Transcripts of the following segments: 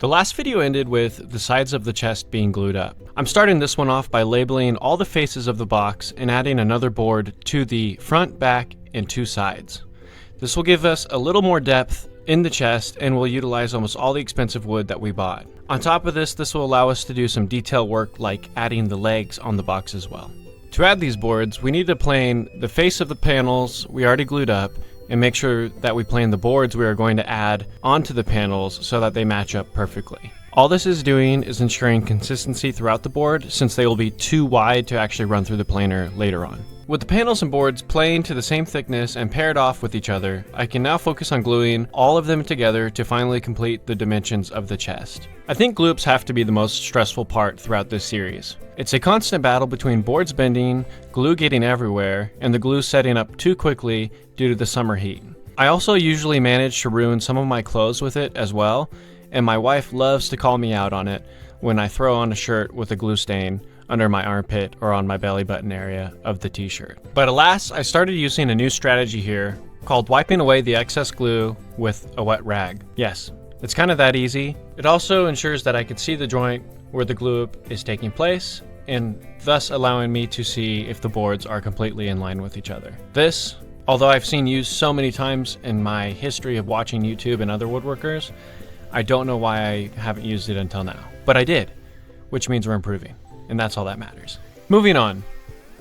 The last video ended with the sides of the chest being glued up. I'm starting this one off by labeling all the faces of the box and adding another board to the front, back, and two sides. This will give us a little more depth in the chest and will utilize almost all the expensive wood that we bought. On top of this will allow us to do some detail work like adding the legs on the box as well. To add these boards, we need to plane the face of the panels we already glued up and make sure that we plane the boards we are going to add onto the panels so that they match up perfectly. All this is doing is ensuring consistency throughout the board since they will be too wide to actually run through the planer later on. With the panels and boards playing to the same thickness and paired off with each other, I can now focus on gluing all of them together to finally complete the dimensions of the chest. I think glue-ups have to be the most stressful part throughout this series. It's a constant battle between boards bending, glue getting everywhere, and the glue setting up too quickly due to the summer heat. I also usually manage to ruin some of my clothes with it as well, and my wife loves to call me out on it when I throw on a shirt with a glue stain under my armpit or on my belly button area of the t-shirt. But alas, I started using a new strategy here called wiping away the excess glue with a wet rag. Yes, it's kind of that easy. It also ensures that I can see the joint where the glue is taking place and thus allowing me to see if the boards are completely in line with each other. This, although I've seen used so many times in my history of watching YouTube and other woodworkers, I don't know why I haven't used it until now. But I did, which means we're improving. And that's all that matters. Moving on.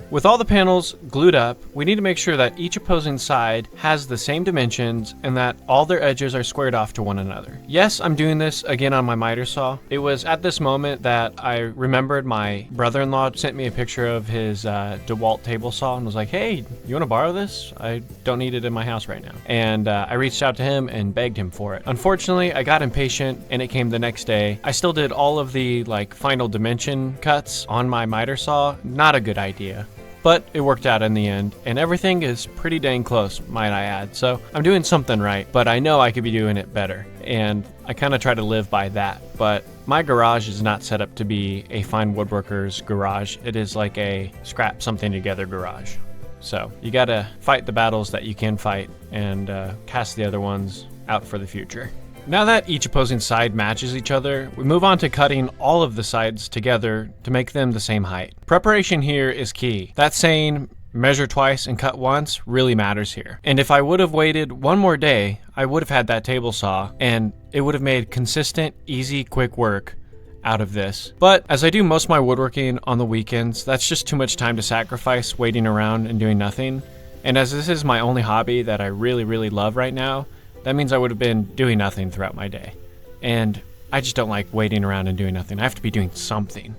With all the panels glued up, we need to make sure that each opposing side has the same dimensions and that all their edges are squared off to one another. Yes, I'm doing this again on my miter saw. It was at this moment that I remembered my brother-in-law sent me a picture of his DeWalt table saw and was like, hey, you want to borrow this? I don't need it in my house right now. And I reached out to him and begged him for it. Unfortunately, I got impatient and it came the next day. I still did all of the final dimension cuts on my miter saw. Not a good idea. But it worked out in the end, and everything is pretty dang close, might I add. So I'm doing something right, but I know I could be doing it better, and I kind of try to live by that. But my garage is not set up to be a fine woodworker's garage. It is like a scrap something together garage. So you gotta fight the battles that you can fight and cast the other ones out for the future. Now that each opposing side matches each other, we move on to cutting all of the sides together to make them the same height. Preparation here is key. That saying, measure twice and cut once, really matters here. And if I would have waited one more day, I would have had that table saw, and it would have made consistent, easy, quick work out of this. But as I do most of my woodworking on the weekends, that's just too much time to sacrifice waiting around and doing nothing. And as this is my only hobby that I really, really love right now, that means I would have been doing nothing throughout my day. And I just don't like waiting around and doing nothing. I have to be doing something.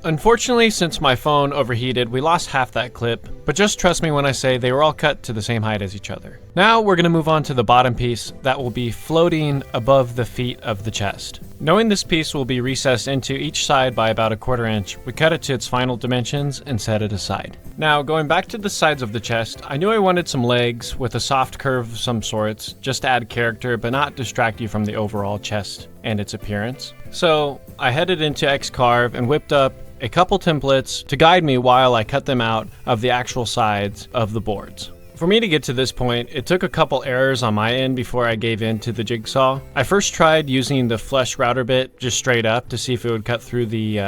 Unfortunately, since my phone overheated, we lost half that clip, but just trust me when I say they were all cut to the same height as each other. Now we're going to move on to the bottom piece that will be floating above the feet of the chest. Knowing this piece will be recessed into each side by about 1/4 inch, we cut it to its final dimensions and set it aside. Now going back to the sides of the chest, I knew I wanted some legs with a soft curve of some sorts, just to add character but not distract you from the overall chest and its appearance. So I headed into Xcarve and whipped up a couple templates to guide me while I cut them out of the actual sides of the boards. For me to get to this point, it took a couple errors on my end before I gave in to the jigsaw. I first tried using the flush router bit just straight up to see if it would cut through the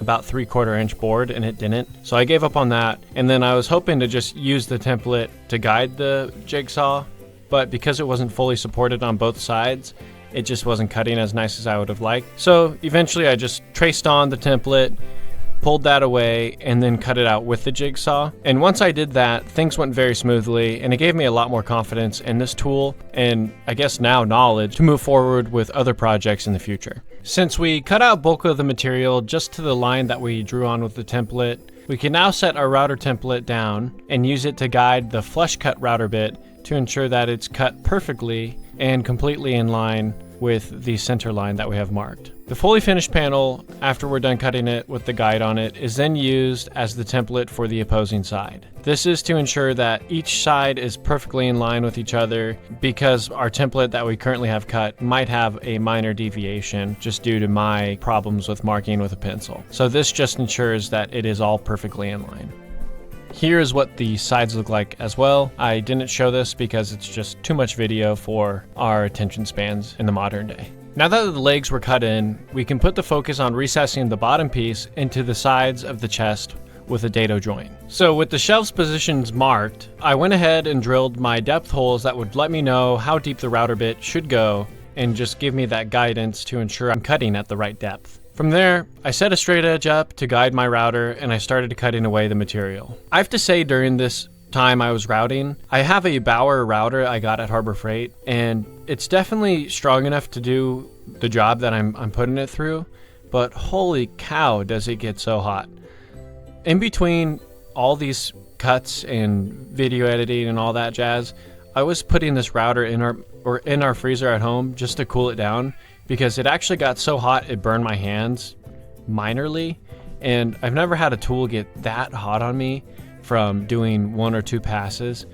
about 3/4 inch board, and it didn't. So I gave up on that, and then I was hoping to just use the template to guide the jigsaw, but because it wasn't fully supported on both sides, it just wasn't cutting as nice as I would have liked. So eventually I just traced on the template, pulled that away, and then cut it out with the jigsaw. And once I did that, things went very smoothly, and it gave me a lot more confidence in this tool, and I guess now knowledge, to move forward with other projects in the future. Since we cut out bulk of the material just to the line that we drew on with the template, we can now set our router template down and use it to guide the flush cut router bit to ensure that it's cut perfectly and completely in line with the center line that we have marked. The fully finished panel, after we're done cutting it with the guide on it, is then used as the template for the opposing side. This is to ensure that each side is perfectly in line with each other, because our template that we currently have cut might have a minor deviation just due to my problems with marking with a pencil. So this just ensures that it is all perfectly in line. Here is what the sides look like as well. I didn't show this because it's just too much video for our attention spans in the modern day. Now that the legs were cut in, we can put the focus on recessing the bottom piece into the sides of the chest with a dado joint. So with the shelves positions marked, I went ahead and drilled my depth holes that would let me know how deep the router bit should go and just give me that guidance to ensure I'm cutting at the right depth. From there, I set a straight edge up to guide my router and I started cutting away the material. I have to say, during this time I was routing, I have a Bauer router I got at Harbor Freight, and it's definitely strong enough to do the job that I'm putting it through, but holy cow does it get so hot. In between all these cuts and video editing and all that jazz, I was putting this router in our freezer at home just to cool it down, because it actually got so hot it burned my hands minorly, and I've never had a tool get that hot on me from doing 1 or 2 passes.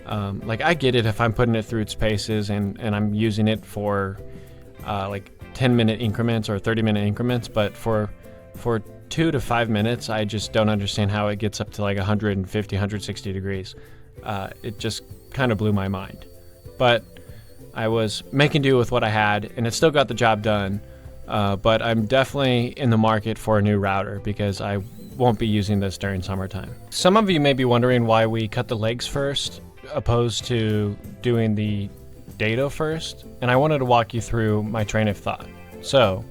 Like, I get it if I'm putting it through its paces and I'm using it for like 10-minute increments or 30-minute increments, but for 2 to 5 minutes, I just don't understand how it gets up to like 150, 160 degrees. It just kind of blew my mind. But I was making do with what I had, and it still got the job done. But I'm definitely in the market for a new router because I won't be using this during summertime. Some of you may be wondering why we cut the legs first opposed to doing the dado first, and I wanted to walk you through my train of thought. So,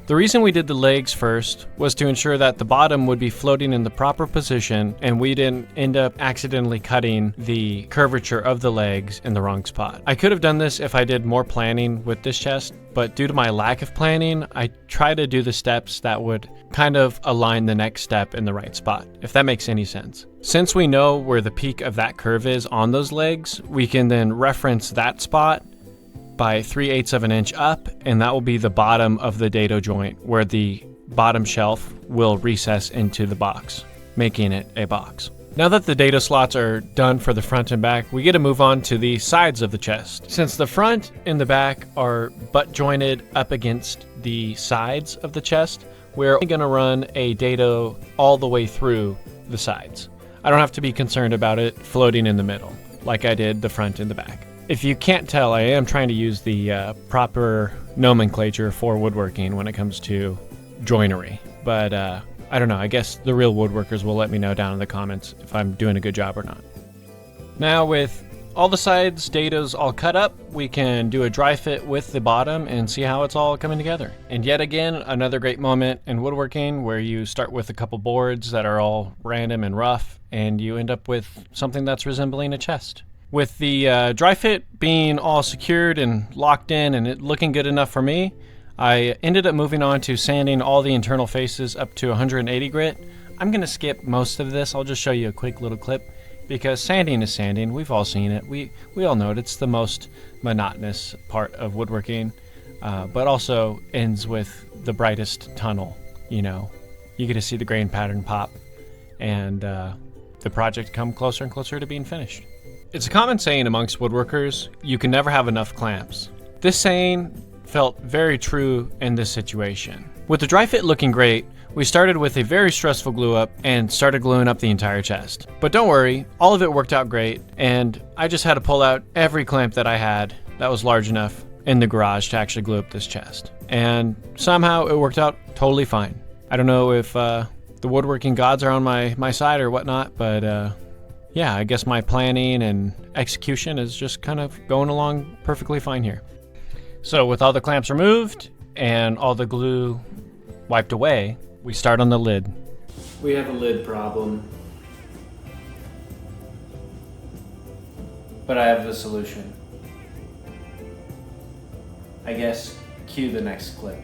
the reason we did the legs first was to ensure that the bottom would be floating in the proper position and we didn't end up accidentally cutting the curvature of the legs in the wrong spot. I could have done this if I did more planning with this chest, but due to my lack of planning, I try to do the steps that would kind of align the next step in the right spot, if that makes any sense. Since we know where the peak of that curve is on those legs, we can then reference that spot by 3/8 of an inch up, and that will be the bottom of the dado joint where the bottom shelf will recess into the box, making it a box. Now that the dado slots are done for the front and back, we get to move on to the sides of the chest. Since the front and the back are butt jointed up against the sides of the chest, we're only going to run a dado all the way through the sides. I don't have to be concerned about it floating in the middle like I did the front and the back. If you can't tell, I am trying to use the proper nomenclature for woodworking when it comes to joinery. But I don't know, I guess the real woodworkers will let me know down in the comments if I'm doing a good job or not. Now, with all the sides dados all cut up, we can do a dry fit with the bottom and see how it's all coming together. And yet again, another great moment in woodworking where you start with a couple boards that are all random and rough, and you end up with something that's resembling a chest. With the dry fit being all secured and locked in and it looking good enough for me, I ended up moving on to sanding all the internal faces up to 180 grit. I'm going to skip most of this. I'll just show you a quick little clip because sanding is sanding. We've all seen it. We all know it. It's the most monotonous part of woodworking, but also ends with the brightest tunnel. You know, you get to see the grain pattern pop and the project come closer and closer to being finished. It's a common saying amongst woodworkers, you can never have enough clamps. This saying felt very true in this situation. With the dry fit looking great, we started with a very stressful glue up and started gluing up the entire chest. But don't worry, all of it worked out great, and I just had to pull out every clamp that I had that was large enough in the garage to actually glue up this chest. And somehow it worked out totally fine. I don't know if the woodworking gods are on my side or whatnot, but yeah, I guess my planning and execution is just kind of going along perfectly fine here. So with all the clamps removed and all the glue wiped away, we start on the lid. We have a lid problem, but I have the solution. I guess cue the next clip.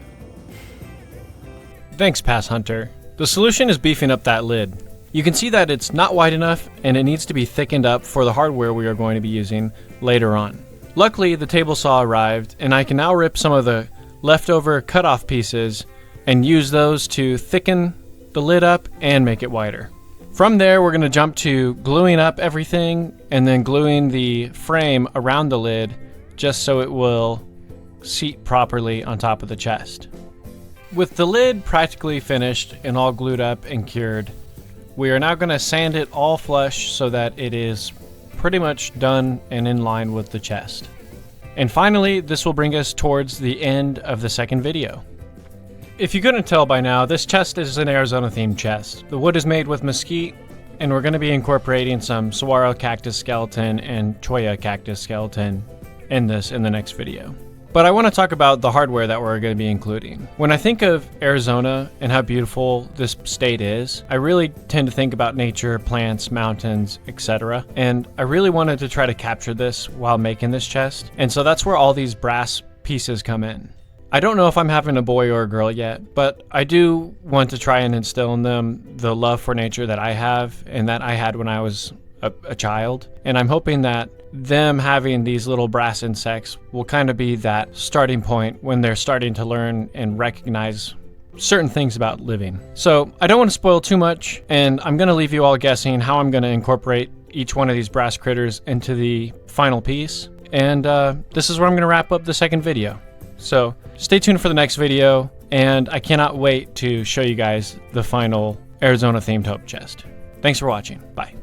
Thanks, Pass Hunter. The solution is beefing up that lid. You can see that it's not wide enough and it needs to be thickened up for the hardware we are going to be using later on. Luckily, the table saw arrived and I can now rip some of the leftover cut-off pieces and use those to thicken the lid up and make it wider. From there, we're going to jump to gluing up everything and then gluing the frame around the lid just so it will seat properly on top of the chest. With the lid practically finished and all glued up and cured, we are now going to sand it all flush so that it is pretty much done and in line with the chest. And finally, this will bring us towards the end of the second video. If you couldn't tell by now, this chest is an Arizona themed chest. The wood is made with mesquite, and we're going to be incorporating some saguaro cactus skeleton and cholla cactus skeleton in the next video. But I want to talk about the hardware that we're going to be including. When I think of Arizona and how beautiful this state is, I really tend to think about nature, plants, mountains, etc. And I really wanted to try to capture this while making this chest. And so that's where all these brass pieces come in. I don't know if I'm having a boy or a girl yet, but I do want to try and instill in them the love for nature that I have and that I had when I was a child. And I'm hoping that them having these little brass insects will kind of be that starting point when they're starting to learn and recognize certain things about living. So I don't want to spoil too much, and I'm going to leave you all guessing how I'm going to incorporate each one of these brass critters into the final piece. And this is where I'm going to wrap up the second video. So stay tuned for the next video, and I cannot wait to show you guys the final Arizona themed hope chest. Thanks for watching. Bye.